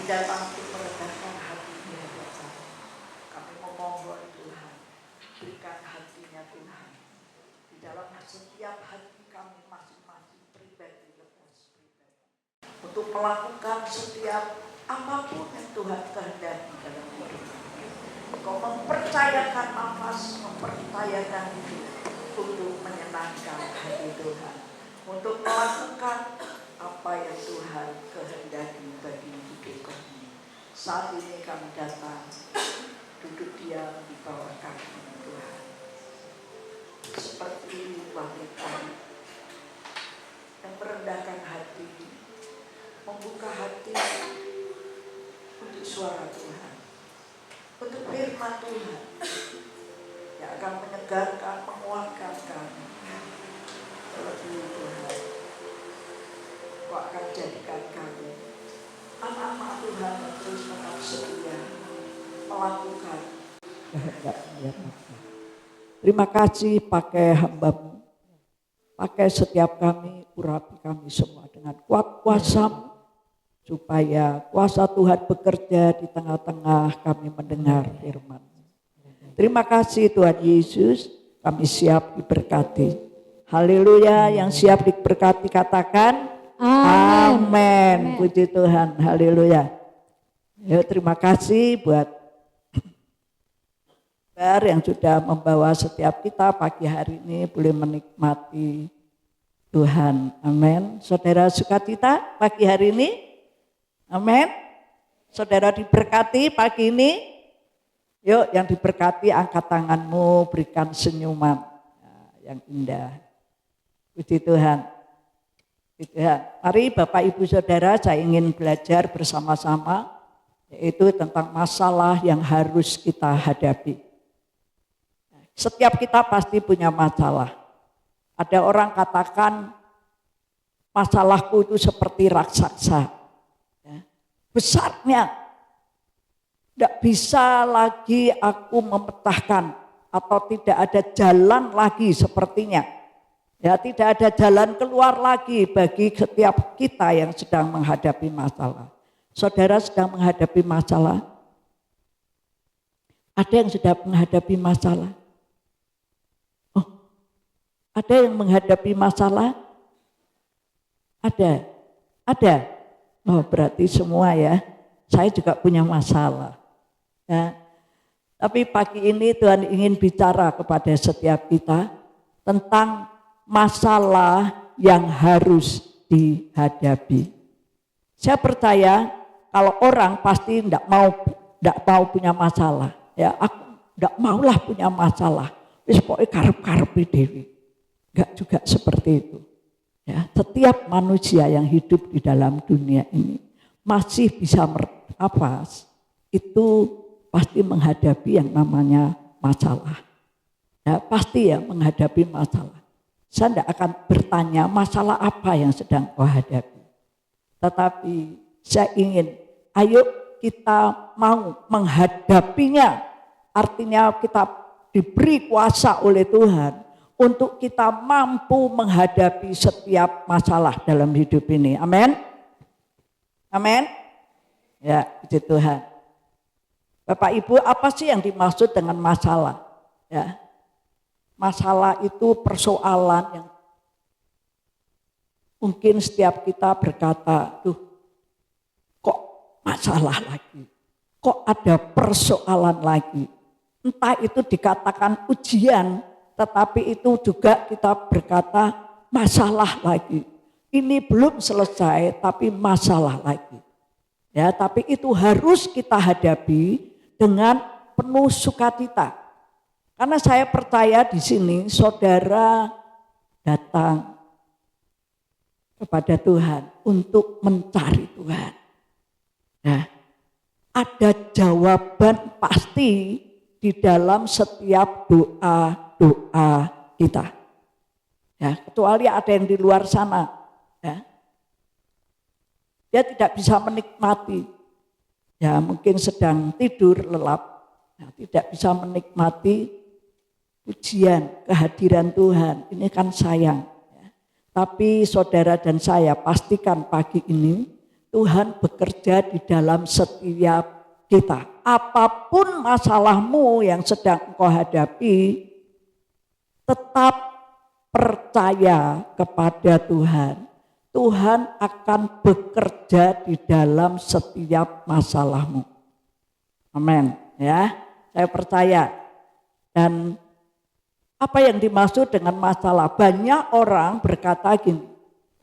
datang untuk meledakkan hatinya Tuhan. Kami memohon Tuhan, berikan hatinya Tuhan di dalam setiap hati kami masing-masing pribadi lepas pribadi untuk melakukan setiap apapun yang Tuhan kehendaki dalam hidup kami. Kau mempercayakan nafas, mempercayakan hidup untuk menyenangkan hati Tuhan, untuk melakukan apa yang Tuhan kehendaki bagi hidup kami. Saat ini kami datang duduk diam di bawah kaki Tuhan, seperti wanita yang merendahkan hati, membuka hati untuk suara Tuhan, untuk firman Tuhan yang akan menyegarkan, menguatkan kami. Terlebih Tuhan, Kau akan jadikan kami anak-anak Tuhan yang terus tetap setia melakukan kehendak-Nya. Terima kasih pakai hamba-Mu, pakai setiap kami, urapi kami semua dengan kuat kuasa-Mu, supaya kuasa Tuhan bekerja di tengah-tengah kami mendengar firman. Terima kasih Tuhan Yesus, kami siap diberkati. Haleluya, yang siap diberkati katakan amin. Puji Tuhan, haleluya. Yuk, terima kasih buat Bar yang sudah membawa setiap kita pagi hari ini boleh menikmati Tuhan. Amin. Saudara sukacita pagi hari ini? Amin. Saudara diberkati pagi ini? Yuk, yang diberkati angkat tanganmu, berikan senyuman yang indah. Puji Tuhan. Puji Tuhan. Mari Bapak Ibu Saudara, saya ingin belajar bersama-sama, yaitu tentang masalah yang harus kita hadapi. Setiap kita pasti punya masalah. Ada orang katakan masalahku itu seperti raksasa. Besarnya, tidak bisa lagi aku memecahkan atau tidak ada jalan lagi sepertinya. Ya, tidak ada jalan keluar lagi bagi setiap kita yang sedang menghadapi masalah. Saudara sedang menghadapi masalah? Ada yang sedang menghadapi masalah? Oh, ada yang menghadapi masalah? Ada? Oh, berarti semua ya. Saya juga punya masalah. Ya. Tapi pagi ini Tuhan ingin bicara kepada setiap kita tentang masalah yang harus dihadapi. Saya percaya kalau orang pasti tidak mau punya masalah. Ya, aku tidak maulah punya masalah. Wis pokoke karep-karepe dhewe. Enggak juga seperti itu. Ya, setiap manusia yang hidup di dalam dunia ini masih bisa itu pasti menghadapi yang namanya masalah. Ya, pasti ya menghadapi masalah. Saya tidak akan bertanya masalah apa yang sedang kau hadapi. Tetapi saya ingin, ayo kita mau menghadapinya. Artinya kita diberi kuasa oleh Tuhan untuk kita mampu menghadapi setiap masalah dalam hidup ini. Amin. Amin. Ya, puji Tuhan. Bapak Ibu, apa sih yang dimaksud dengan masalah? Ya. Masalah itu persoalan yang mungkin setiap kita berkata, kok masalah lagi? Kok ada persoalan lagi? Entah itu dikatakan ujian, tetapi itu juga kita berkata masalah lagi. Ini belum selesai, tapi masalah lagi. Ya, tapi itu harus kita hadapi dengan penuh sukacita. Karena saya percaya di sini saudara datang kepada Tuhan untuk mencari Tuhan. Nah, ada jawaban pasti di dalam setiap doa-doa kita. Ya, kecuali ada yang di luar sana, ya. Dia tidak bisa menikmati. Ya, mungkin sedang tidur lelap. Nah, tidak bisa menikmati pujian, kehadiran Tuhan, ini kan sayang. Tapi saudara dan saya pastikan pagi ini Tuhan bekerja di dalam setiap kita. Apapun masalahmu yang sedang engkau hadapi, tetap percaya kepada Tuhan. Tuhan akan bekerja di dalam setiap masalahmu. Amin. Ya, saya percaya. Dan apa yang dimaksud dengan masalah? Banyak orang berkata gini,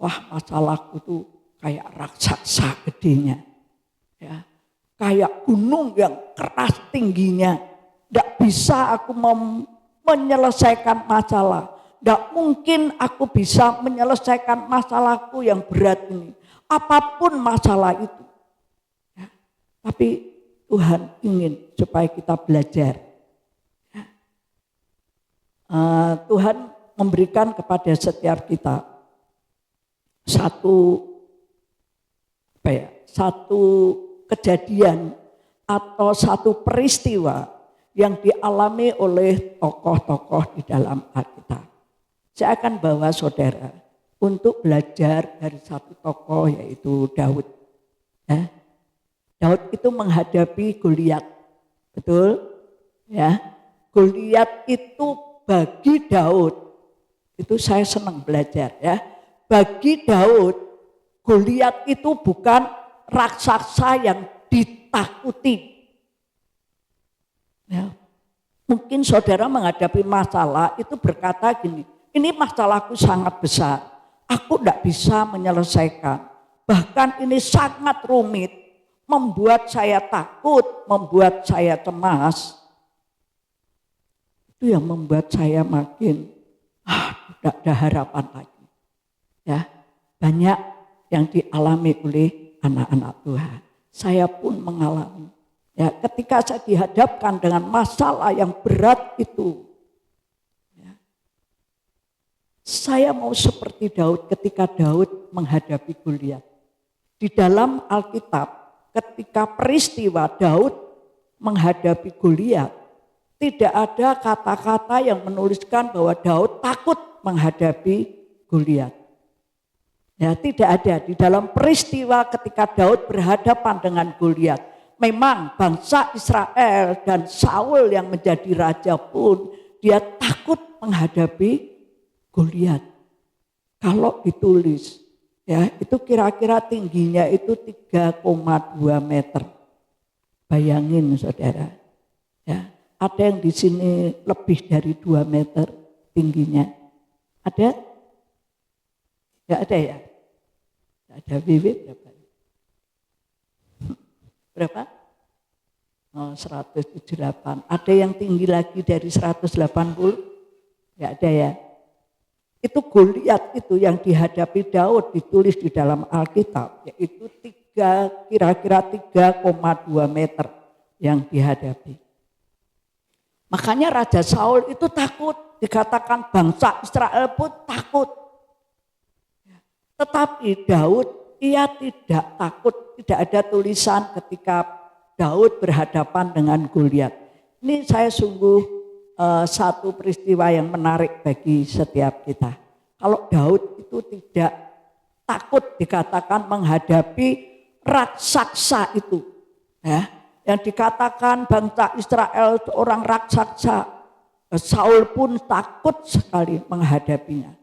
wah masalahku tuh kayak raksasa gedenya. Ya, kayak gunung yang keras tingginya. Tidak bisa aku menyelesaikan masalah. Tidak mungkin aku bisa menyelesaikan masalahku yang berat ini. Apapun masalah itu. Ya, tapi Tuhan ingin supaya kita belajar. Ya. Tuhan memberikan kepada setiap kita satu kejadian atau satu peristiwa yang dialami oleh tokoh-tokoh di dalam Alkitab. Saya akan bawa saudara untuk belajar dari satu tokoh yaitu Daud. Ya. Daud itu menghadapi Goliat, betul? Ya, Goliat itu bagi Daud, itu saya senang belajar ya. Bagi Daud, Goliat itu bukan raksasa yang ditakuti. Ya. Mungkin saudara menghadapi masalah itu berkata gini, ini masalahku sangat besar, aku tidak bisa menyelesaikan. Bahkan ini sangat rumit, membuat saya takut, membuat saya cemas. Itu yang membuat saya makin tidak ada harapan lagi. Ya, banyak yang dialami oleh anak-anak Tuhan. Saya pun mengalami. Ya, ketika saya dihadapkan dengan masalah yang berat itu, ya, saya mau seperti Daud ketika Daud menghadapi Goliat. Di dalam Alkitab, ketika peristiwa Daud menghadapi Goliat, tidak ada kata-kata yang menuliskan bahwa Daud takut menghadapi Goliat. Ya, tidak ada di dalam peristiwa ketika Daud berhadapan dengan Goliat. Memang bangsa Israel dan Saul yang menjadi raja pun dia takut menghadapi Goliat. Kalau ditulis, ya itu kira-kira tingginya itu 3,2 meter. Bayangin saudara, ya ada yang di sini lebih dari 2 meter tingginya. Ada? Enggak ada ya? Enggak ada. Bibit berapa? Berapa? Oh, 178. Ada yang tinggi lagi dari 180? Enggak ada ya? Itu Goliat itu yang dihadapi Daud ditulis di dalam Alkitab, yaitu kira-kira 3,2 meter yang dihadapi. Makanya Raja Saul itu takut, dikatakan bangsa Israel pun takut. Tetapi Daud ia tidak takut, tidak ada tulisan ketika Daud berhadapan dengan Goliat. Ini saya sungguh satu peristiwa yang menarik bagi setiap kita. Kalau Daud itu tidak takut dikatakan menghadapi raksasa itu, ya, yang dikatakan bangsa Israel seorang raksasa, Saul pun takut sekali menghadapinya.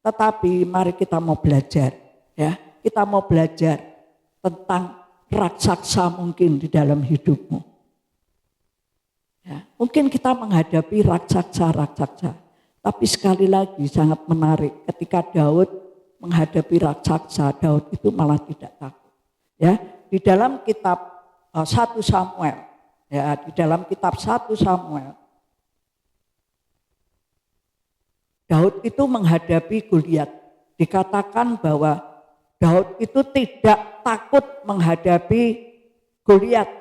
Tetapi mari kita mau belajar, ya, kita mau belajar tentang raksasa mungkin di dalam hidupmu. Ya, mungkin kita menghadapi raksasa, tapi sekali lagi sangat menarik ketika Daud menghadapi raksasa, Daud itu malah tidak takut. Ya, di dalam kitab 1 Samuel, ya di dalam kitab 1 Samuel, Daud itu menghadapi Goliat. Dikatakan bahwa Daud itu tidak takut menghadapi Goliat.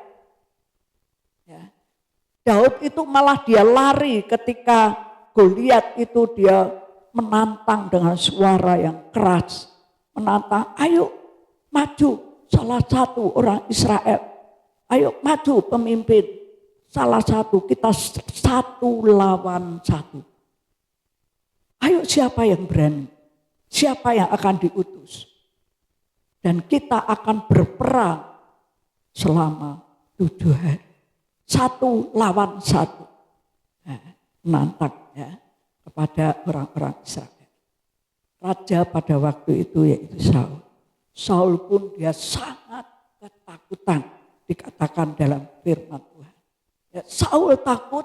Daud itu malah dia lari ketika Goliat itu dia menantang dengan suara yang keras. Menantang, ayo maju salah satu orang Israel. Ayo maju pemimpin salah satu, kita 1 lawan 1. Ayo siapa yang berani? Siapa yang akan diutus? Dan kita akan berperang selama 7 hari. 1 lawan 1. Menantang ya, kepada orang-orang Israel. Raja pada waktu itu yaitu Saul. Saul pun dia sangat ketakutan, dikatakan dalam firman Tuhan. Ya, Saul takut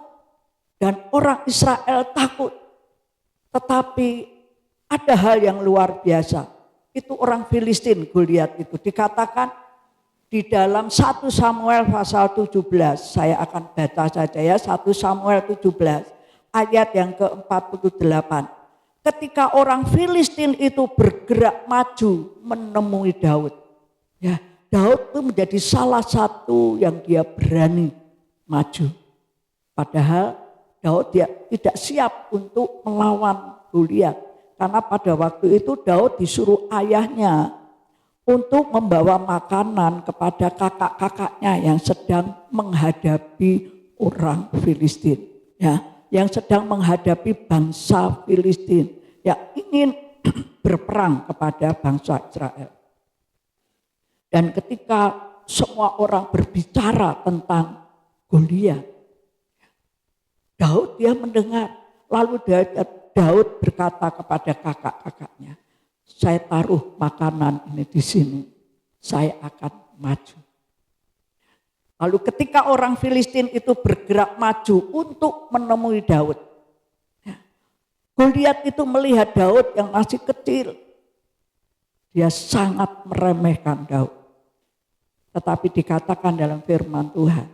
dan orang Israel takut. Tetapi ada hal yang luar biasa. Itu orang Filistin, Goliat itu dikatakan di dalam 1 Samuel pasal 17. Saya akan baca saja ya, 1 Samuel 17 ayat yang ke-48. Ketika orang Filistin itu bergerak maju menemui Daud. Ya, Daud itu menjadi salah satu yang dia berani maju. Padahal Daud dia tidak siap untuk melawan Goliat. Karena pada waktu itu Daud disuruh ayahnya untuk membawa makanan kepada kakak-kakaknya yang sedang menghadapi orang Filistin. Ya, yang sedang menghadapi bangsa Filistin. Yang ingin berperang kepada bangsa Israel. Dan ketika semua orang berbicara tentang Goliat, Daud dia mendengar. Lalu Daud berkata kepada kakak-kakaknya, saya taruh makanan ini di sini, saya akan maju. Lalu ketika orang Filistin itu bergerak maju untuk menemui Daud, Goliat itu melihat Daud yang masih kecil. Dia sangat meremehkan Daud. Tetapi dikatakan dalam firman Tuhan,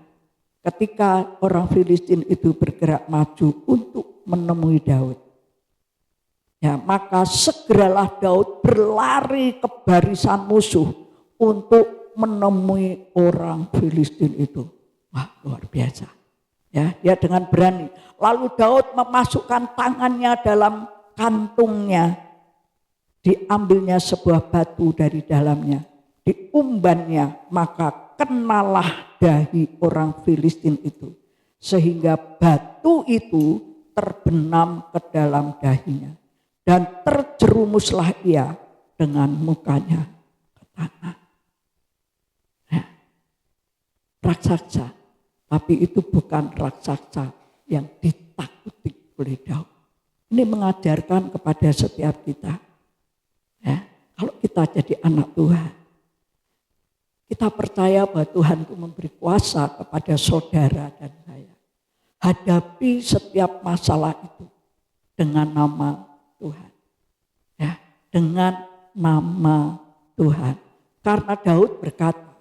ketika orang Filistin itu bergerak maju untuk menemui Daud, ya, maka segeralah Daud berlari ke barisan musuh untuk menemui orang Filistin itu. Wah, luar biasa. Ya, dia dengan berani. Lalu Daud memasukkan tangannya dalam kantungnya. Diambilnya sebuah batu dari dalamnya. Diumbannya, maka kenalah dahi orang Filistin itu. Sehingga batu itu terbenam ke dalam dahinya. Dan terjerumuslah ia dengan mukanya ke tanah. Nah, raksasa, tapi itu bukan raksasa yang ditakuti oleh Daud. Ini mengajarkan kepada setiap kita. Ya, kalau kita jadi anak Tuhan, kita percaya bahwa Tuhan itu memberi kuasa kepada saudara dan saya. Hadapi setiap masalah itu dengan nama Tuhan. Ya, dengan nama Tuhan. Karena Daud berkata,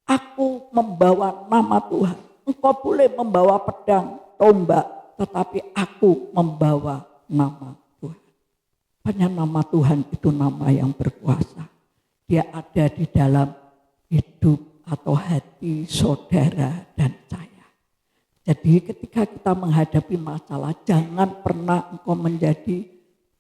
aku membawa nama Tuhan. Engkau boleh membawa pedang, tombak, tetapi aku membawa nama Tuhan. Hanya nama Tuhan itu nama yang berkuasa. Dia ada di dalam hidup atau hati saudara dan saya. Jadi ketika kita menghadapi masalah, jangan pernah engkau menjadi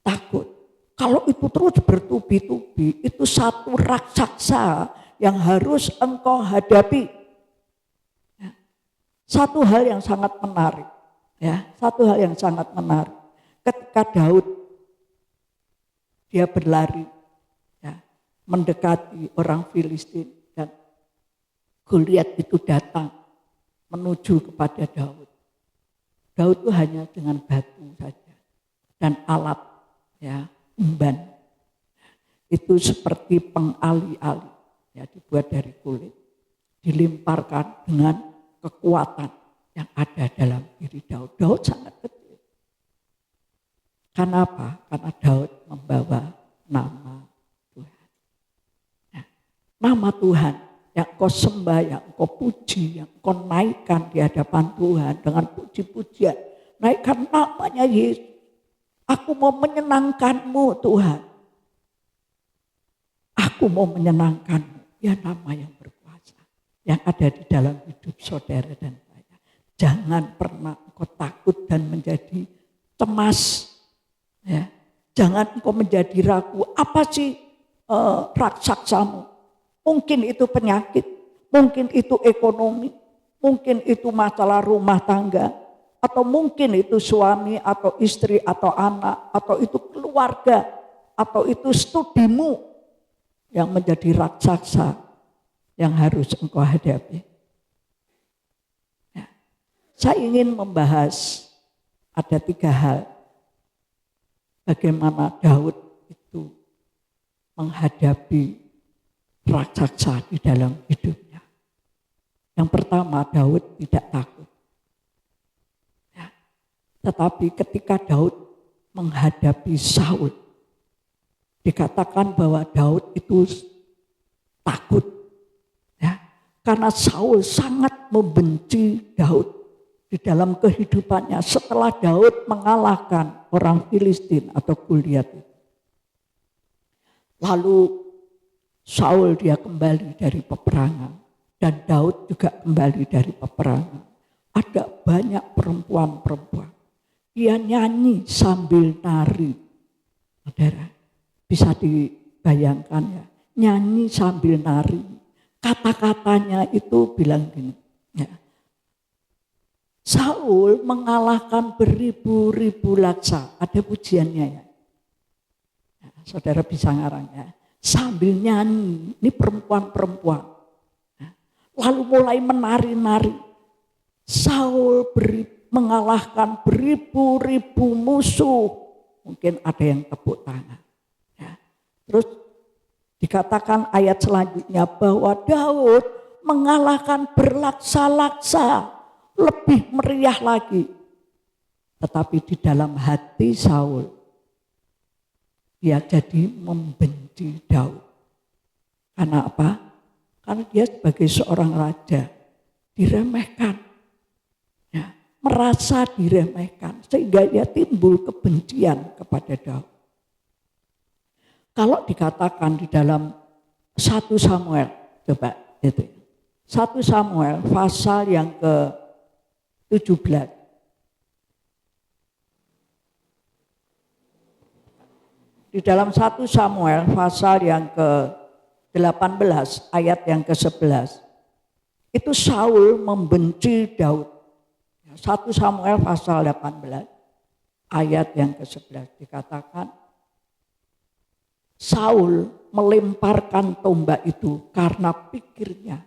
takut. Kalau itu terus bertubi-tubi, itu satu raksasa yang harus engkau hadapi. Satu hal yang sangat menarik, ya, satu hal yang sangat menarik. Ketika Daud dia berlari, ya, mendekati orang Filistin dan Goliat itu datang menuju kepada Daud. Daud itu hanya dengan batu saja dan alat, ya, umban. Itu seperti pengali-ali, ya, dibuat dari kulit, dilemparkan dengan kekuatan yang ada dalam diri Daud. Daud sangat kecil. Karena apa? Karena Daud membawa nama Tuhan. Nah, nama Tuhan yang kau sembah, yang kau puji, yang kau naikkan di hadapan Tuhan dengan puji-pujian. Naikkan namanya Yesus. Aku mau menyenangkanmu Tuhan. Aku mau menyenangkanmu. Ya, nama yang berkuasa yang ada di dalam hidup saudara dan saya. Jangan pernah engkau takut dan menjadi cemas. Ya. Jangan engkau menjadi ragu. Apa sih raksaksamu? Mungkin itu penyakit, mungkin itu ekonomi, mungkin itu masalah rumah tangga, atau mungkin itu suami atau istri atau anak, atau itu keluarga, atau itu studimu. yang menjadi raksasa yang harus engkau hadapi? Ya. Saya ingin membahas ada 3 hal. Bagaimana Daud itu menghadapi raksasa di dalam hidupnya. Yang pertama, Daud tidak takut. Ya. Tetapi ketika Daud menghadapi Saul, dikatakan bahwa Daud itu takut. Ya. Karena Saul sangat membenci Daud di dalam kehidupannya setelah Daud mengalahkan orang Filistin atau Goliat. Lalu Saul dia kembali dari peperangan dan Daud juga kembali dari peperangan. Ada banyak perempuan-perempuan. Dia nyanyi sambil nari. Saudara, bisa dibayangkan ya, nyanyi sambil nari. Kata-katanya itu bilang gini, ya. Saul mengalahkan beribu-ribu laksa. Ada pujiannya ya. Ya, saudara bisa ngarang ya. Sambil nyanyi, ini perempuan-perempuan. Ya. Lalu mulai menari-nari. Saul mengalahkan beribu-ribu musuh. Mungkin ada yang tepuk tangan. Ya. Terus dikatakan ayat selanjutnya bahwa Daud mengalahkan berlaksa-laksa. Lebih meriah lagi. Tetapi di dalam hati Saul, dia jadi membenci Daud. Karena apa? Karena dia sebagai seorang raja diremehkan. Ya, merasa diremehkan. Sehingga dia timbul kebencian kepada Daud. Kalau dikatakan di dalam 1 Samuel, coba itu. 1 Samuel pasal yang ke-17. Di dalam 1 Samuel pasal yang ke-18 ayat yang ke-11. Itu Saul membenci Daud. 1 Samuel pasal 18 ayat yang ke-11 dikatakan Saul melemparkan tombak itu karena pikirnya,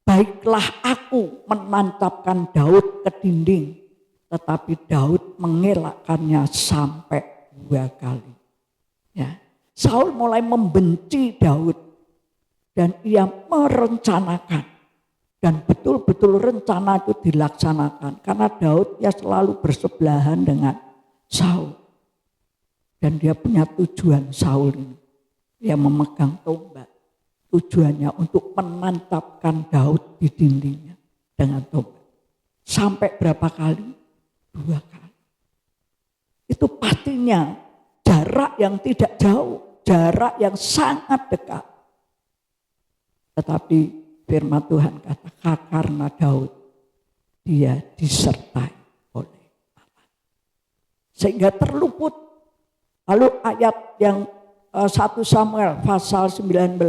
baiklah aku menancapkan Daud ke dinding, tetapi Daud mengelakkannya sampai 2 kali. Ya. Saul mulai membenci Daud dan ia merencanakan dan betul-betul rencana itu dilaksanakan karena Daud ya selalu bersebelahan dengan Saul dan dia punya tujuan. Saul ini dia memegang tombak. Tujuannya untuk menancapkan Daud di dindingnya dengan tombak. Sampai berapa kali? 2 kali. Itu pastinya jarak yang tidak jauh, jarak yang sangat dekat. Tetapi firman Tuhan katakan karena Daud, dia disertai oleh Allah. Sehingga terluput. Lalu ayat yang 1 Samuel pasal 19.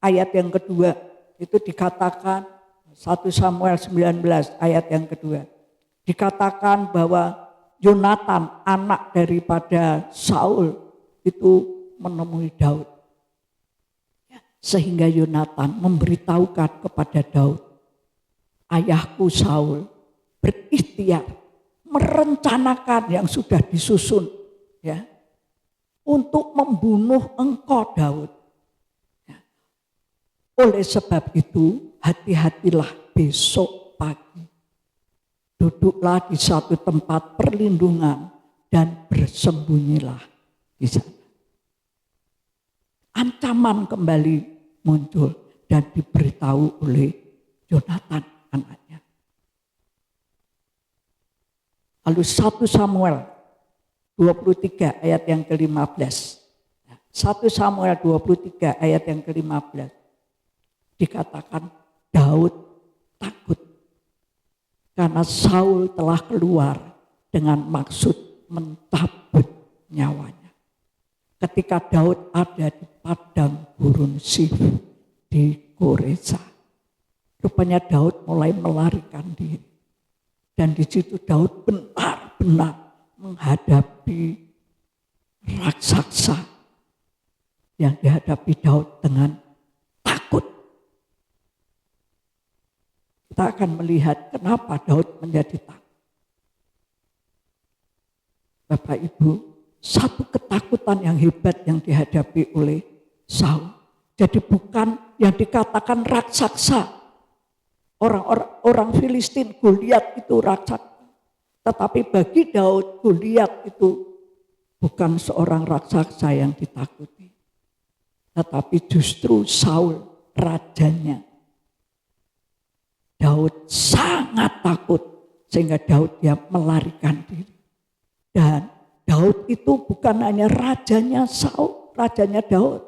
Ayat yang kedua itu dikatakan 1 Samuel 19 ayat yang kedua. Dikatakan bahwa Yonatan anak daripada Saul itu menemui Daud. Sehingga Yonatan memberitahukan kepada Daud, ayahku Saul berikhtiar merencanakan yang sudah disusun ya untuk membunuh engkau Daud. Oleh sebab itu, hati-hatilah besok pagi. Duduklah di satu tempat perlindungan dan bersembunyilah di sana. Ancaman kembali muncul dan diberitahu oleh Yonatan anaknya. Lalu 1 Samuel 23 ayat yang ke-15. 1 Samuel 23 ayat yang ke-15. Dikatakan Daud takut karena Saul telah keluar dengan maksud mencabut nyawanya. Ketika Daud ada di padang gurun Sif di Goresa, rupanya Daud mulai melarikan diri. Dan di situ Daud benar-benar menghadapi raksasa yang dihadapi Daud dengan takut. Kita akan melihat kenapa Daud menjadi takut. Bapak Ibu, satu ketakutan yang hebat yang dihadapi oleh Saul. Jadi bukan yang dikatakan raksasa. Orang Filistin, Goliat itu raksasa. Tetapi bagi Daud, Goliat itu bukan seorang raksasa yang ditakuti. Tetapi justru Saul, rajanya. Daud sangat takut sehingga Daud dia melarikan diri. Dan Daud itu bukan hanya rajanya Saul, rajanya Daud.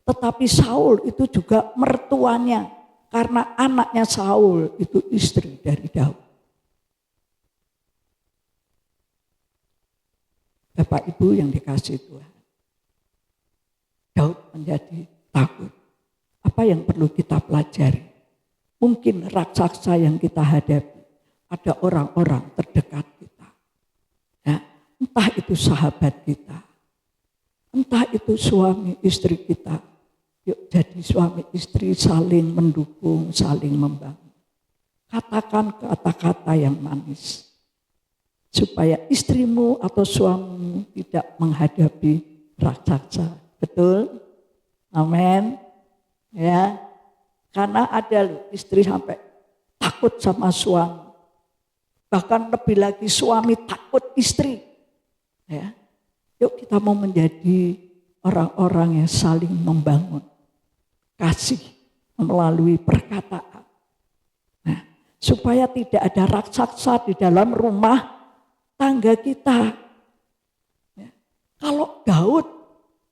Tetapi Saul itu juga mertuanya. Karena anaknya Saul itu istri dari Daud. Bapak Ibu yang dikasihi Tuhan. Daud menjadi takut. Apa yang perlu kita pelajari? Mungkin raksasa yang kita hadapi ada orang-orang terdekat kita. Ya, entah itu sahabat kita, entah itu suami istri kita. Yuk jadi suami istri saling mendukung, saling membangun. Katakan kata-kata yang manis. Supaya istrimu atau suamimu tidak menghadapi raksasa. Betul? Amin. Ya. Karena ada istri sampai takut sama suami. Bahkan lebih lagi suami takut istri. Ya. Yuk kita mau menjadi orang-orang yang saling membangun. Kasih melalui perkataan. Nah, supaya tidak ada raksasa di dalam rumah tangga kita. Ya. Kalau Daud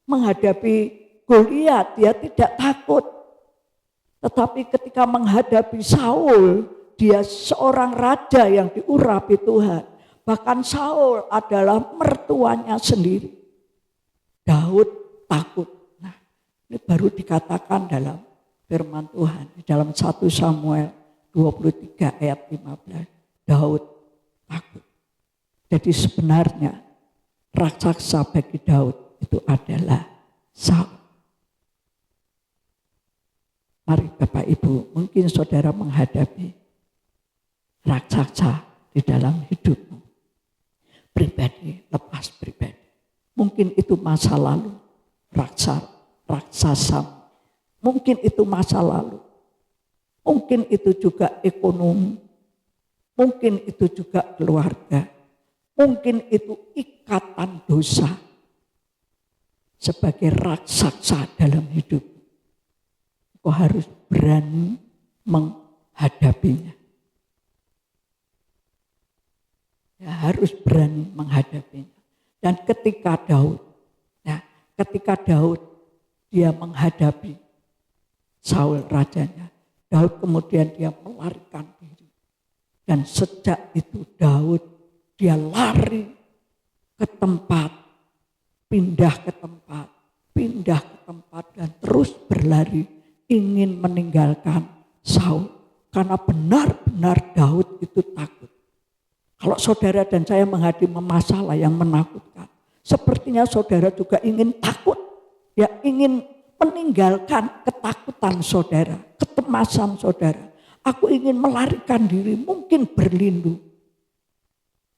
menghadapi Goliat, dia tidak takut. Tetapi ketika menghadapi Saul, dia seorang raja yang diurapi Tuhan. Bahkan Saul adalah mertuanya sendiri. Daud takut. Nah, ini baru dikatakan dalam firman Tuhan. Di dalam 1 Samuel 23 ayat 15. Daud takut. Jadi sebenarnya raksasa bagi Daud itu adalah Saul. Mari Bapak Ibu, mungkin saudara menghadapi raksasa di dalam hidupmu. Pribadi, lepas pribadi. Mungkin itu masa lalu, raksasa. Mungkin itu masa lalu. Mungkin itu juga ekonomi. Mungkin itu juga keluarga. Mungkin itu ikatan dosa. Sebagai raksasa dalam hidup. Kau harus berani menghadapinya. Ya, harus berani menghadapinya. Dan ketika Daud dia menghadapi Saul rajanya, Daud kemudian dia melarikan diri. Dan sejak itu Daud dia lari ke tempat, pindah ke tempat dan terus berlari. Ingin meninggalkan Saul. Karena benar-benar Daud itu takut. Kalau saudara dan saya menghadapi masalah yang menakutkan. Sepertinya saudara juga ingin takut. Ya ingin meninggalkan ketakutan saudara. Ketemasan saudara. Aku ingin melarikan diri. Mungkin berlindung.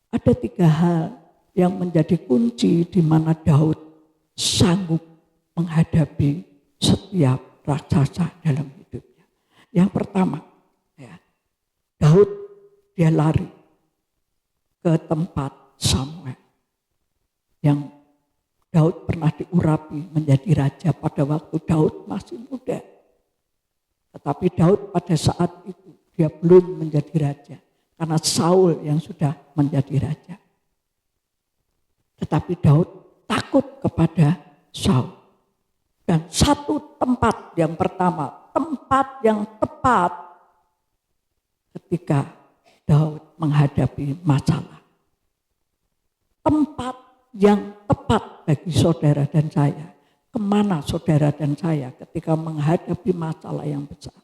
Ada 3 hal yang menjadi kunci di mana Daud sanggup menghadapi setiap raksasa dalam hidupnya. Yang pertama, ya, Daud dia lari ke tempat Samuel. Yang Daud pernah diurapi menjadi raja pada waktu Daud masih muda. Tetapi Daud pada saat itu dia belum menjadi raja. Karena Saul yang sudah menjadi raja. Tetapi Daud takut kepada Saul. Dan satu tempat yang pertama, tempat yang tepat ketika Daud menghadapi masalah. Tempat yang tepat bagi saudara dan saya. Kemana saudara dan saya ketika menghadapi masalah yang besar?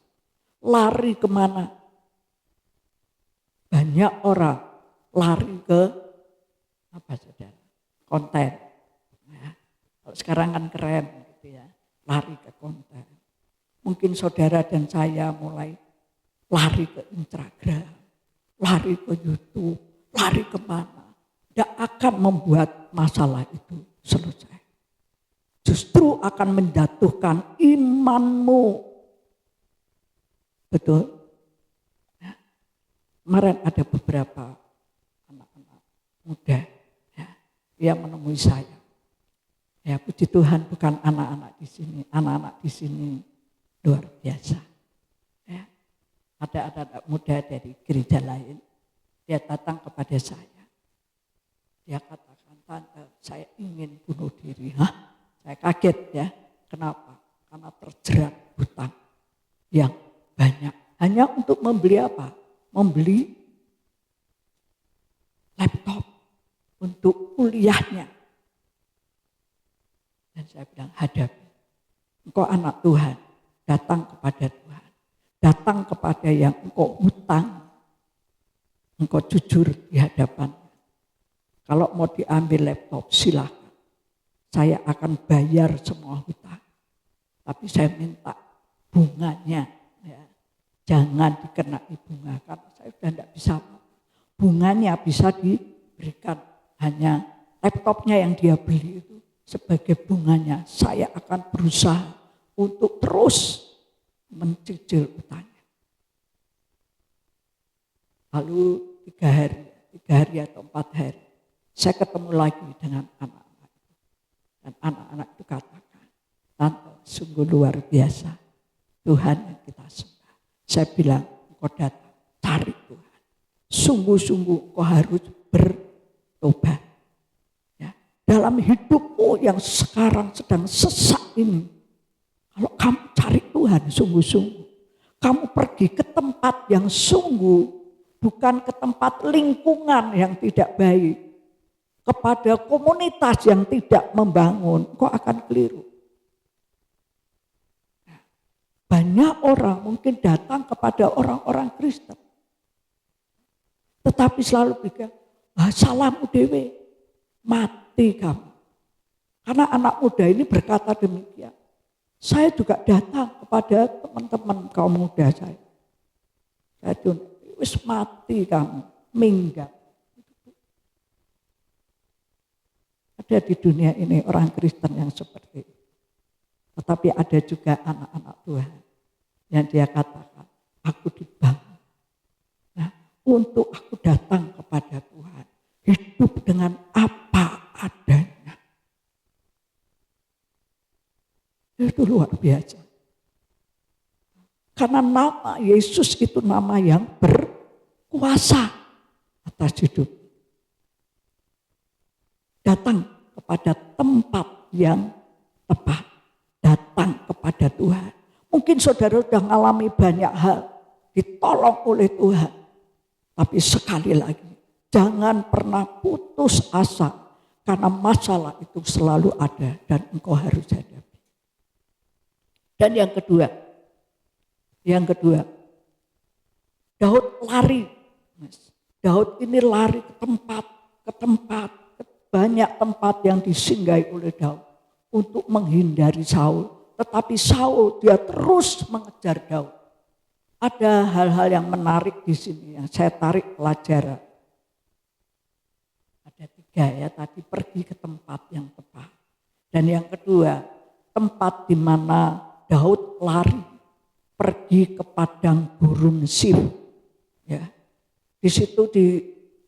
Lari kemana? Banyak orang lari ke apa saudara? Konten. Ya. Kalau sekarang kan keren gitu ya. lari ke konten. Mungkin saudara dan saya mulai lari ke Instagram, lari ke YouTube, lari kemana. Tidak akan membuat masalah itu selesai. Justru akan menjatuhkan imanmu. Betul? Ya. Kemarin ada beberapa anak-anak muda ya, yang menemui saya. Ya, puji Tuhan, bukan anak-anak di sini. Anak-anak di sini luar biasa. Ya. Ada anak-anak muda dari gereja lain. Dia datang kepada saya. Dia katakan, "Tante, saya ingin bunuh diri." Hah? Saya kaget ya. Kenapa? Karena terjerat hutang yang banyak. Hanya untuk membeli apa? Membeli laptop untuk kuliahnya. Dan saya bilang, hadapi. Engkau anak Tuhan, datang kepada Tuhan. Datang kepada yang engkau hutang. Engkau jujur di hadapan. Kalau mau diambil laptop, silakan. Saya akan bayar semua hutang. Tapi saya minta bunganya. Ya. Jangan dikenai bunga. Karena saya sudah tidak bisa. Bunganya bisa diberikan. Hanya laptopnya yang dia beli itu. Sebagai bunganya, saya akan berusaha untuk terus mencicil utangnya. Lalu 3 hari atau 4 hari, saya ketemu lagi dengan anak-anak. Dan anak-anak itu katakan, "Tante, sungguh luar biasa Tuhan yang kita sembah." Saya bilang, "Engkau datang, cari Tuhan. Sungguh-sungguh engkau harus bertobat. Dalam hidupmu yang sekarang sedang sesak ini, kalau kamu cari Tuhan sungguh-sungguh, kamu pergi ke tempat yang sungguh, bukan ke tempat lingkungan yang tidak baik, kepada komunitas yang tidak membangun, kau akan keliru." Banyak orang mungkin datang kepada orang-orang Kristen, tetapi selalu bilang, "Salam dewe, mati kamu." Karena anak muda ini berkata demikian. Saya juga datang kepada teman-teman kaum muda saya. Saya bilang, "Wis mati kamu, minggat." Ada di dunia ini orang Kristen yang seperti itu. Tetapi ada juga anak-anak Tuhan yang dia katakan, "Aku dibangun. Nah, untuk aku datang kepada Tuhan, hidup dengan apa adanya." Itu luar biasa. Karena nama Yesus itu nama yang berkuasa atas hidup. Datang kepada tempat yang tepat. Datang kepada Tuhan. Mungkin saudara sudah mengalami banyak hal. Ditolong oleh Tuhan. Tapi sekali lagi, jangan pernah putus asa. Karena masalah itu selalu ada dan engkau harus hadapi. Dan yang kedua, Daud lari. Daud ini lari ke tempat, banyak tempat yang disinggahi oleh Daud untuk menghindari Saul. Tetapi Saul dia terus mengejar Daud. Ada hal-hal yang menarik di sini yang saya tarik pelajaran. Ada 3 ya, tadi pergi ke tempat yang tepat. Dan yang kedua, tempat di mana Daud lari, pergi ke padang gurun Sif. Ya. Di situ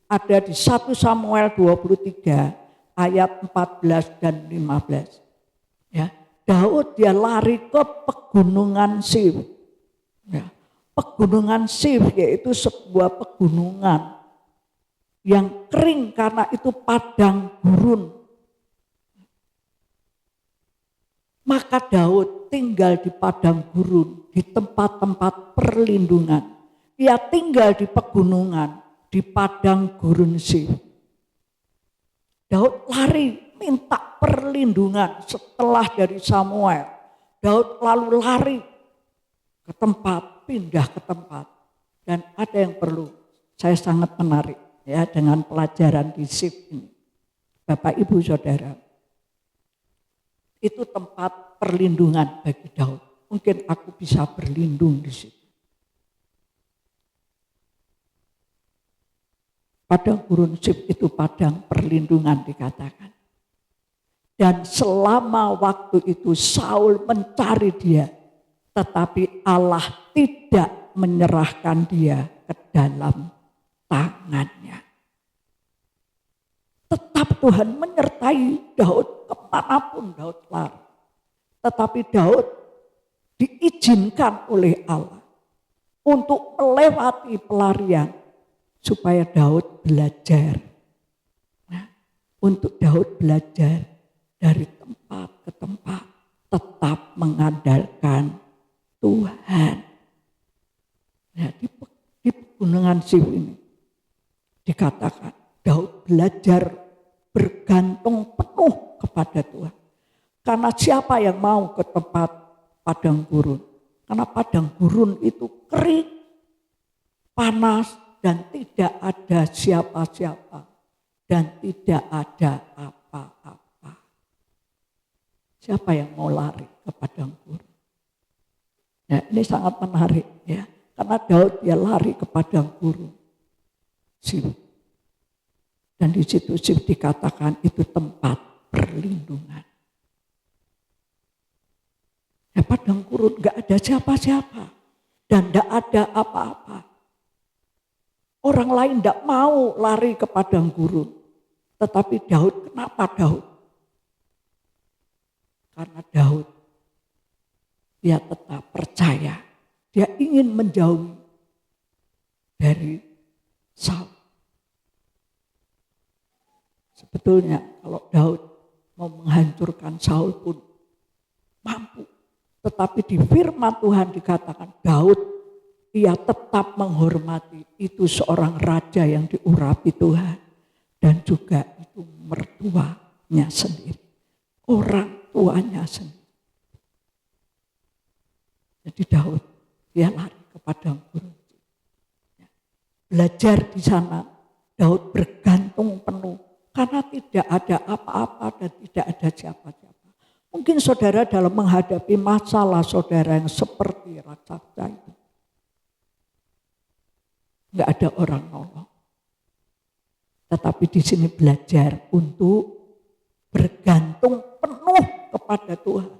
ada di 1 Samuel 23 ayat 14 dan 15. Ya, Daud dia lari ke pegunungan Sif. Ya, pegunungan Sif yaitu sebuah pegunungan yang kering karena itu padang gurun. Maka Daud tinggal di padang gurun, di tempat-tempat perlindungan. Ia tinggal di pegunungan, di padang gurun Sif. Daud lari minta perlindungan setelah dari Samuel. Daud lalu lari ke tempat, pindah ke tempat. Dan ada yang perlu saya sangat menarik ya dengan pelajaran di Sif ini. Bapak Ibu Saudara, itu tempat perlindungan bagi Daud. Mungkin aku bisa berlindung di situ. Padang gurun Sif itu padang perlindungan dikatakan. Dan selama waktu itu Saul mencari dia, tetapi Allah tidak menyerahkan dia ke dalam tangannya. Tetap Tuhan menyertai Daud kemanapun Daud lari. Tetapi Daud diizinkan oleh Allah untuk melewati pelarian supaya Daud belajar. Nah, untuk Daud belajar dari tempat ke tempat tetap mengandalkan Tuhan. Nah, di Pegunungan Sif ini dikatakan Daud belajar bergantung penuh kepada Tuhan. Karena siapa yang mau ke tempat padang gurun? Karena padang gurun itu kering, panas, dan tidak ada siapa-siapa. Dan tidak ada apa-apa. Siapa yang mau lari ke padang gurun? Nah, ini sangat menarik ya. Karena Daud dia lari ke padang gurun Sif. Dan di situ Sif dikatakan itu tempat perlindungan. Ya, padang gurun gak ada siapa-siapa. Dan gak ada apa-apa. Orang lain gak mau lari ke padang gurun. Tetapi Daud, kenapa Daud? Karena Daud, dia tetap percaya. Dia ingin menjauhi dari Saul. Sebetulnya kalau Daud mau menghancurkan Saul pun mampu. Tetapi di firman Tuhan dikatakan Daud, ia tetap menghormati itu seorang raja yang diurapi Tuhan. Dan juga itu mertuanya sendiri. Orang tuanya sendiri. Jadi Daud, dia lari ke padang gurun. Belajar di sana, Daud bergantung penuh. Karena tidak ada apa-apa dan tidak ada siapa-siapa. Mungkin saudara dalam menghadapi masalah saudara yang seperti raksasa itu. Enggak ada orang nolong. Tetapi di sini belajar untuk bergantung penuh kepada Tuhan.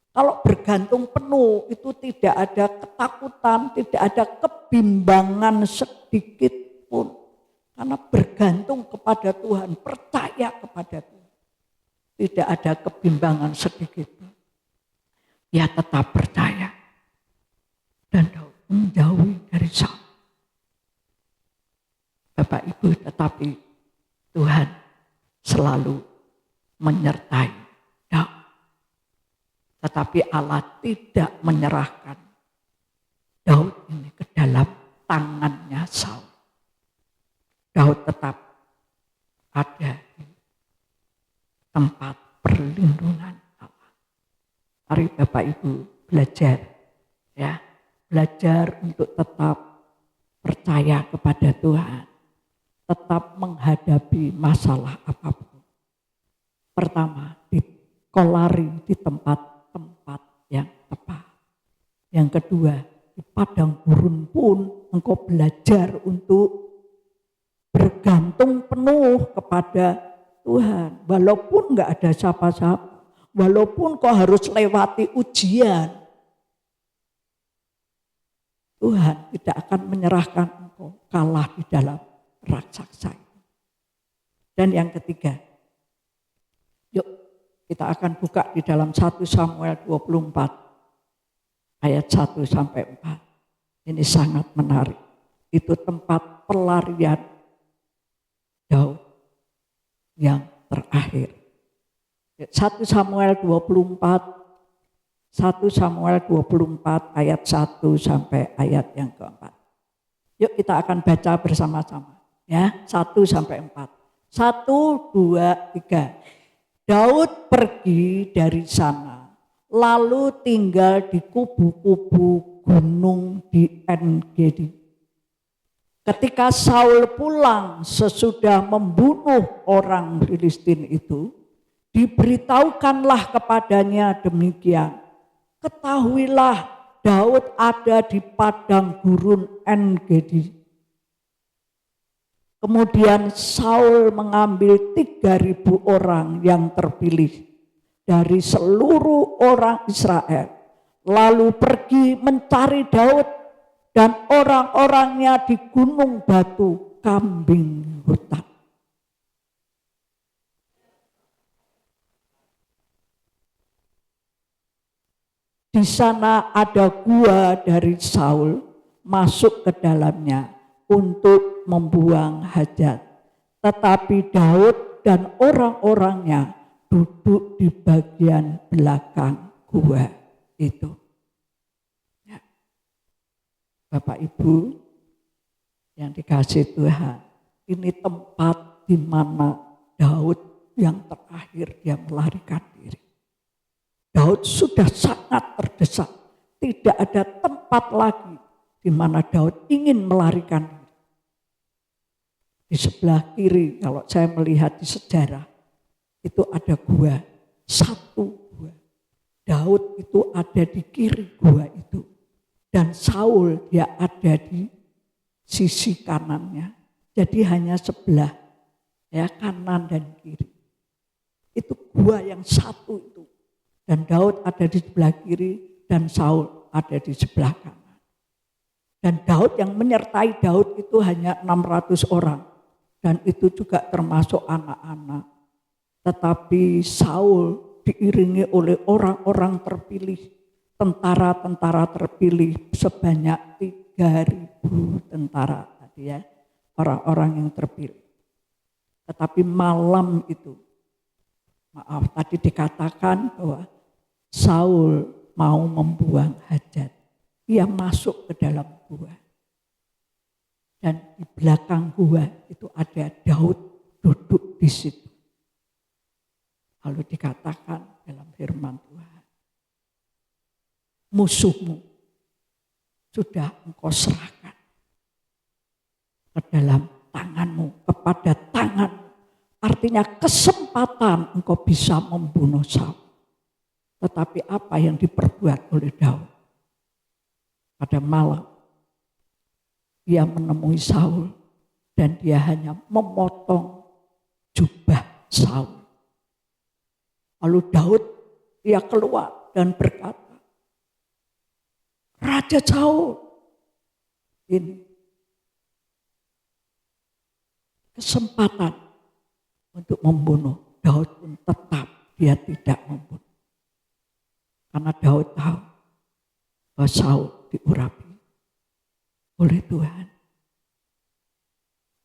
Kalau bergantung penuh itu tidak ada ketakutan, tidak ada kebimbangan sedikit pun. Karena bergantung kepada Tuhan, percaya kepada Tuhan. Tidak ada kebimbangan sedikit pun. Dia tetap percaya. Dan Daud menjauhi dari Saul. Bapak Ibu, tetapi Tuhan selalu menyertai Daud. Tetapi Allah tidak menyerahkan Daud ini ke dalam tangannya Saul. Daud tetap ada di tempat perlindungan Allah. Mari Bapak Ibu belajar ya, belajar untuk tetap percaya kepada Tuhan, tetap menghadapi masalah apapun. Pertama, dikolari di tempat-tempat yang tepat. Yang kedua, di padang gurun pun engkau belajar untuk bergantung penuh kepada Tuhan. Walaupun gak ada siapa-siapa. Walaupun kau harus lewati ujian. Tuhan tidak akan menyerahkan engkau kalah di dalam raksasa. Dan yang ketiga. Yuk kita akan buka di dalam 1 Samuel 24. Ayat 1 sampai 4. Ini sangat menarik. Itu tempat pelarian Daud yang terakhir. 1 Samuel 24 ayat 1 sampai ayat yang keempat. Yuk kita akan baca bersama-sama ya, 1 sampai 4. 1, 2, 3. Daud pergi dari sana, lalu tinggal di kubu-kubu gunung di En-Gedi. Ketika Saul pulang sesudah membunuh orang Filistin itu, Diberitahukanlah kepadanya demikian. Ketahuilah Daud ada di padang gurun En-Gedi. Kemudian Saul mengambil 3.000 orang yang terpilih dari seluruh orang Israel. Lalu pergi mencari Daud dan orang-orangnya di gunung batu kambing hutan. Di sana ada gua dari Saul, masuk ke dalamnya untuk membuang hajat. Tetapi Daud dan orang-orangnya duduk di bagian belakang gua itu. Ya. Bapak Ibu yang dikasihi Tuhan, ini tempat di mana Daud yang terakhir dia melarikan diri. Daud sudah sangat terdesak, tidak ada tempat lagi di mana Daud ingin melarikan diri. Di sebelah kiri, kalau saya melihat di sejarah, itu ada gua, satu gua. Daud itu ada di kiri gua itu. Dan Saul dia ada di sisi kanannya. Jadi hanya sebelah, ya, kanan dan kiri. Itu gua yang satu itu. Dan Daud ada di sebelah kiri dan Saul ada di sebelah kanan. Dan Daud yang menyertai Daud itu hanya 600 orang. Dan itu juga termasuk anak-anak. Tetapi Saul diiringi oleh orang-orang terpilih. Tentara-tentara terpilih sebanyak 3.000 tentara tadi, ya. Orang-orang yang terpilih. Tetapi malam itu, maaf tadi dikatakan bahwa Saul mau membuang hajat. Ia masuk ke dalam gua. Dan di belakang gua itu ada Daud duduk di situ. Lalu dikatakan dalam firman Tuhan, musuhmu sudah engkau serahkan ke dalam tanganmu, kepada tanganmu. Artinya kesempatan engkau bisa membunuh Saul. Tetapi apa yang diperbuat oleh Daud? Pada malam, dia menemui Saul dan dia hanya memotong jubah Saul. Lalu Daud, dia keluar dan berkata, Raja Saul, ini kesempatan untuk membunuh. Daud pun tetap dia tidak membunuh. Karena Daud tahu bahwa Saul diurapi oleh Tuhan.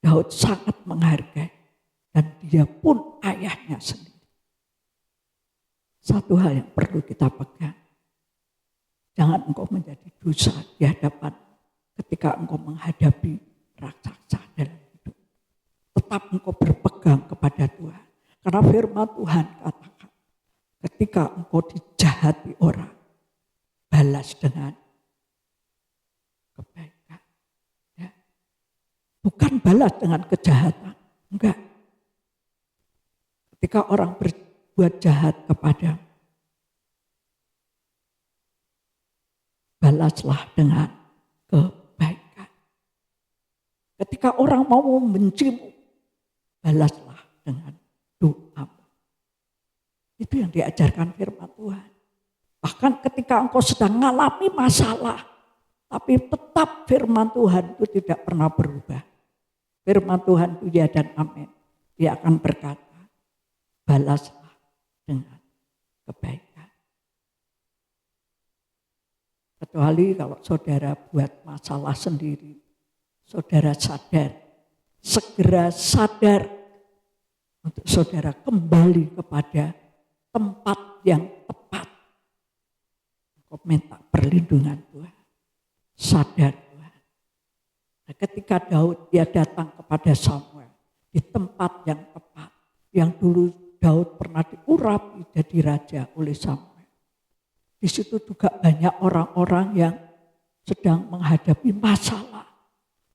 Daud sangat menghargai dan dia pun ayahnya sendiri. Satu hal yang perlu kita pegang. Jangan engkau menjadi dosa di hadapan ketika engkau menghadapi raksasa dalam hidup. Tetap engkau berpegang kepada Tuhan. Karena firman Tuhan katakan, ketika engkau dijahati orang, balas dengan kebaikan. Ya. Bukan balas dengan kejahatan. Enggak. Ketika orang berbuat jahat kepadamu, balaslah dengan kebaikan. Ketika orang mau membencimu, balaslah dengan doa. Itu yang diajarkan firman Tuhan. Bahkan ketika engkau sedang mengalami masalah, tapi tetap firman Tuhan itu tidak pernah berubah. Firman Tuhan itu ya dan amin. Dia akan berkata, balaslah dengan kebaikan. Kecuali kalau saudara buat masalah sendiri, saudara sadar, segera sadar untuk saudara kembali kepada tempat yang tepat. Engkau minta perlindungan Tuhan. Sadar Tuhan. Nah, ketika Daud dia datang kepada Samuel di tempat yang tepat. Yang dulu Daud pernah diurapi jadi raja oleh Samuel. Di situ juga banyak orang-orang yang sedang menghadapi masalah.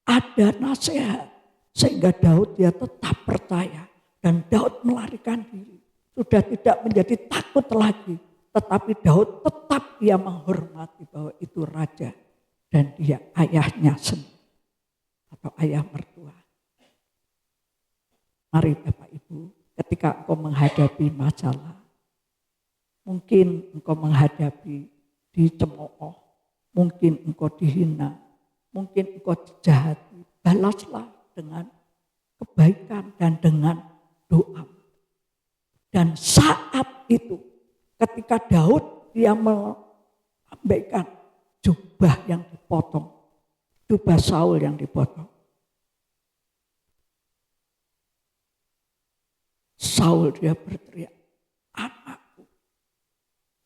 Ada nasihat. Sehingga Daud dia tetap percaya. Dan Daud melarikan diri. sudah tidak menjadi takut lagi. Tetapi Daud tetap ia menghormati bahwa itu raja dan dia ayahnya sendiri atau ayah mertua. Mari Bapak Ibu, ketika engkau menghadapi masalah, mungkin engkau menghadapi dicemooh, mungkin engkau dihina, mungkin engkau dijahati, balaslah dengan kebaikan dan dengan doa. Dan saat itu ketika Daud dia mengabaikan jubah yang dipotong, jubah Saul yang dipotong. Saul dia berteriak, anakku,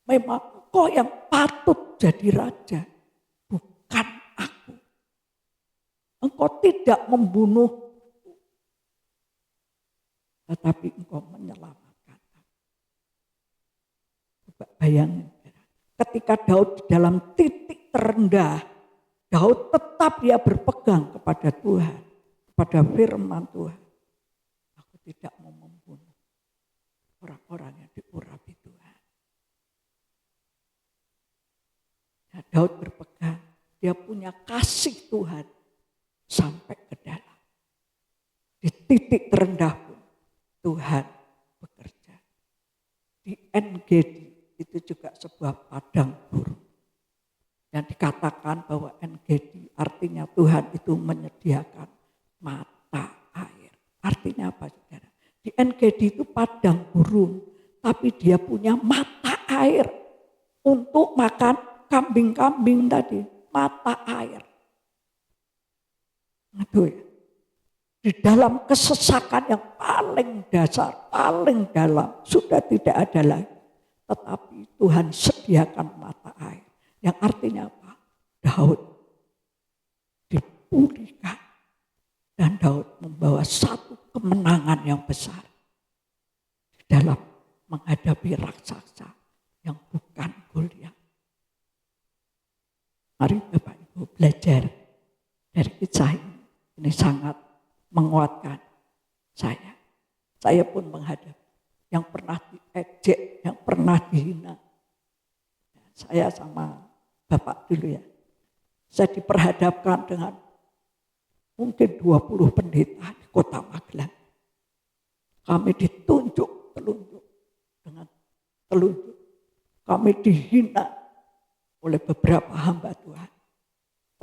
memang kau yang patut jadi raja, bukan aku. Engkau tidak membunuh, tetapi engkau menyelamatkan. Coba bayangin, ketika Daud di dalam titik terendah, Daud tetap dia berpegang kepada Tuhan, kepada firman Tuhan. Aku tidak mau membunuh orang-orang yang diurapi Tuhan. Nah, Daud berpegang, dia punya kasih Tuhan sampai ke dalam. Di titik terendah pun Tuhan bekerja. Di NGD itu juga sebuah padang gurun. Yang dikatakan bahwa NGD artinya Tuhan itu menyediakan mata air. Artinya apa saudara? Di NGD itu padang gurun, tapi dia punya mata air untuk makan kambing-kambing tadi. Mata air. Aduh ya. Di dalam kesesakan yang paling dasar, paling dalam, sudah tidak ada lagi. Tetapi Tuhan sediakan mata air. Yang artinya apa? Daud dipulihkan. Dan Daud membawa satu kemenangan yang besar. Dalam menghadapi raksasa yang bukan Goliat. Mari Bapak Ibu belajar dari kisah ini. Ini sangat menguatkan saya. Saya pun menghadapi yang pernah diejek, yang pernah dihina. Saya sama Bapak dulu ya. Saya diperhadapkan dengan mungkin 20 pendeta di kota Magelang. Kami ditunjuk telunjuk dengan telunjuk. Kami dihina oleh beberapa hamba Tuhan.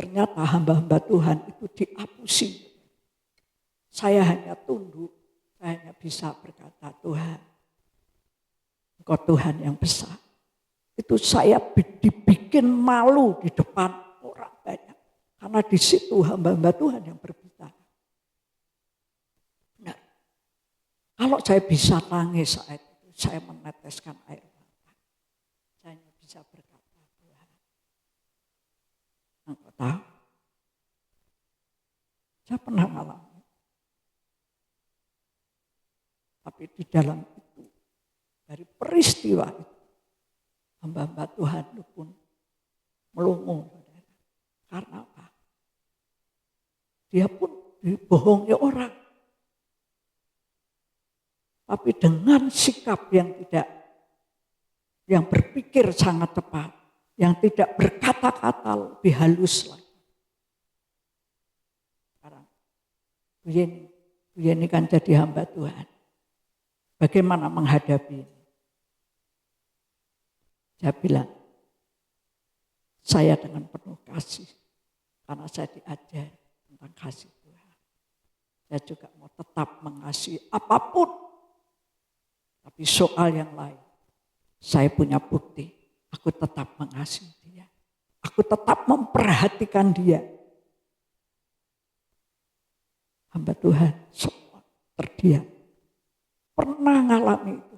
Ternyata hamba-hamba Tuhan itu diapusi. Saya hanya tunduk, saya hanya bisa berkata, Tuhan, Engkau Tuhan yang besar. Itu saya dibikin malu di depan orang banyak. Karena di situ hamba-hamba Tuhan yang berbicara. Nah, kalau saya bisa nangis saat itu, saya meneteskan air mata. Saya hanya bisa berkata, Tuhan, Engkau tahu, saya pernah mengalami. Tapi di dalam itu, dari peristiwa itu, hamba-hamba Tuhan itu pun melongo. Karena apa? Dia pun dibohongi orang. Tapi dengan sikap yang berpikir sangat tepat, yang tidak berkata-kata lebih halus lagi. Sekarang, Bu Yeni kan jadi hamba Tuhan. Bagaimana menghadapi ini? Saya bilang, saya dengan penuh kasih, karena saya diajar tentang kasih Tuhan. Saya juga mau tetap mengasihi apapun. Tapi soal yang lain, saya punya bukti, aku tetap mengasihi dia. Aku tetap memperhatikan dia. Hamba Tuhan semua terdiam. Pernah ngalami itu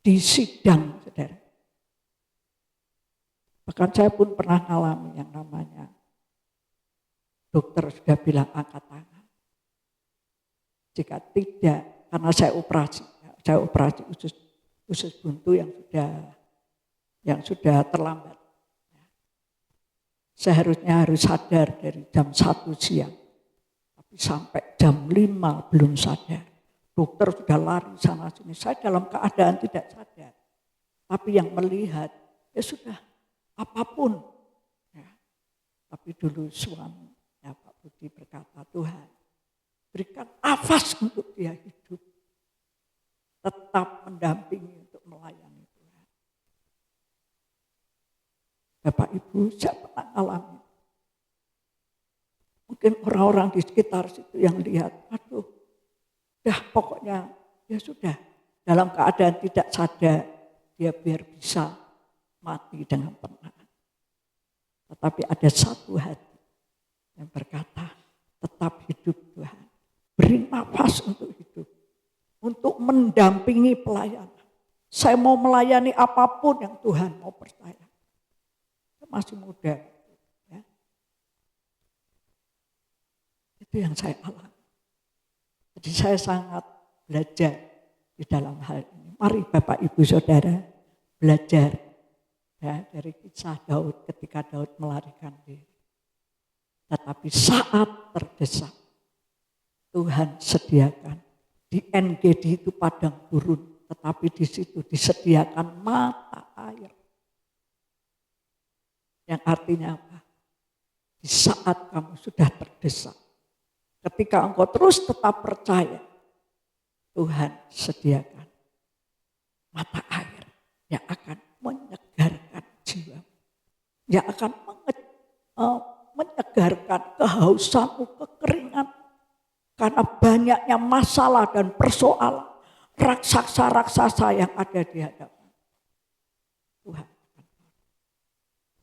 di sidang, saudara. Bahkan saya pun pernah ngalami yang namanya dokter sudah bilang angkat tangan. Jika tidak, karena saya operasi usus buntu yang sudah terlambat. Seharusnya harus sadar dari jam 1 siang, tapi sampai jam 5 belum sadar. dokter sudah lari sana sini. Saya dalam keadaan tidak sadar. Tapi yang melihat, ya sudah, apapun. Ya. Tapi dulu suami, ya Pak Budi berkata, Tuhan, berikan nafas untuk dia hidup. Tetap mendampingi untuk melayani Tuhan. Bapak Ibu, saya pernah alami. Mungkin orang-orang di sekitar situ yang lihat, aduh, dah pokoknya ya sudah. Dalam keadaan tidak sadar, dia biar bisa mati dengan tenang. Tetapi ada satu hati yang berkata, tetap hidup Tuhan. Beri nafas untuk hidup. Untuk mendampingi pelayanan. Saya mau melayani apapun yang Tuhan mau percaya. Saya masih muda. Ya. Itu yang saya alami. Jadi saya sangat belajar di dalam hal ini. Mari Bapak Ibu Saudara belajar ya, dari kisah Daud ketika Daud melarikan diri. Tetapi saat terdesak, Tuhan sediakan. Di NGD itu padang gurun, tetapi di situ disediakan mata air. Yang artinya apa? Di saat kamu sudah terdesak, ketika engkau terus tetap percaya, Tuhan sediakan mata air yang akan menyegarkan jiwa, yang akan menyegarkan kehausanmu, kekeringan. Karena banyaknya masalah dan persoalan, raksasa-raksasa yang ada di hadapan Tuhan.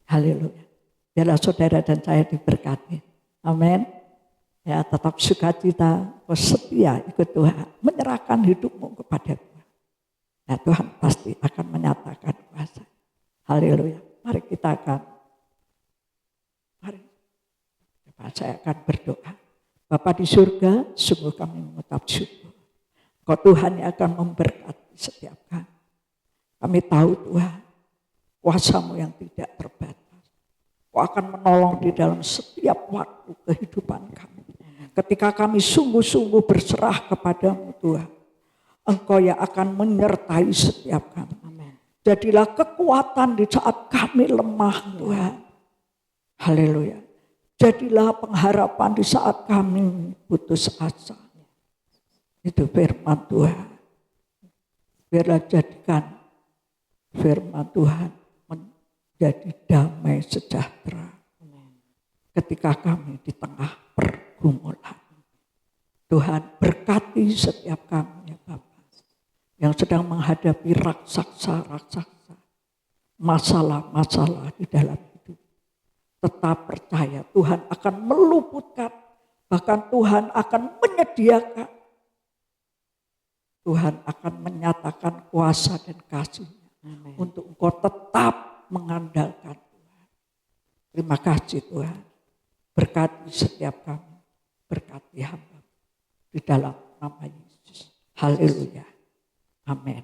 Haleluya. Biarlah saudara dan saya diberkati. Amin. Ya, tetap sukacita, setia ikut Tuhan. Menyerahkan hidupmu kepada Tuhan. Nah, Tuhan pasti akan menyatakan kuasa. Haleluya. Mari kita akan, saya akan berdoa. Bapa di surga, sungguh kami mengucap syukur. Kau Tuhan yang akan memberkati setiap kami. Kami tahu Tuhan, kuasa-Mu yang tidak terbatas. Kau akan menolong di dalam setiap waktu kehidupan kami. Ketika kami sungguh-sungguh berserah kepada-Mu Tuhan, Engkau yang akan menyertai setiap kami. Amen. Jadilah kekuatan di saat kami lemah Tuhan. Haleluya. Jadilah pengharapan di saat kami putus asa. Itu firman Tuhan. Biarlah jadikan firman Tuhan menjadi damai sejahtera. Ketika kami di tengah pergumulan. Tuhan berkati setiap kami ya Bapak. Yang sedang menghadapi raksasa-raksasa. Masalah-masalah di dalam tetap percaya Tuhan akan meluputkan, bahkan Tuhan akan menyediakan. Tuhan akan menyatakan kuasa dan kasih-Nya. Amen. Untuk engkau tetap mengandalkan Tuhan. Terima kasih Tuhan. Berkati setiap kami, berkati hamba di dalam nama Yesus. Haleluya. Amin.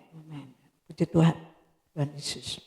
Puji Tuhan. Tuhan Yesus.